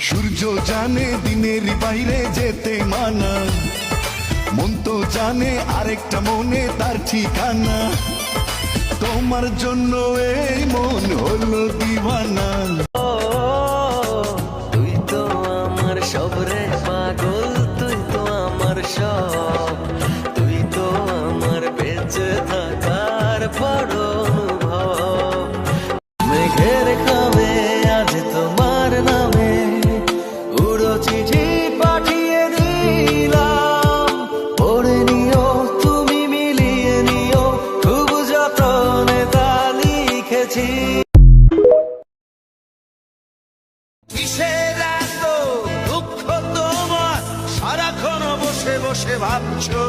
সূর্য জানে দিনের বাইরে যেতে মানা, মন তো জানে আরেকটা মনে তার ঠিকানা। তোমার জন্য এই মন হলো দিওয়ানা। তুই তো আমার সব রে পাগল, তুই তো আমার সব, তুই তো আমার বেঁচে থাকার বড় অনুভব। মেঘের খাবে আজ তোমার নামে উড়ো চিঠি পাঠিয়ে দিলাম, পড়ে নিও তুমি মিলিয়ে নিও, খুব যত্নে তা লিখেছি। কিসের এত দুঃখ তোমার, সারাক্ষণ বসে বসে ভাবছো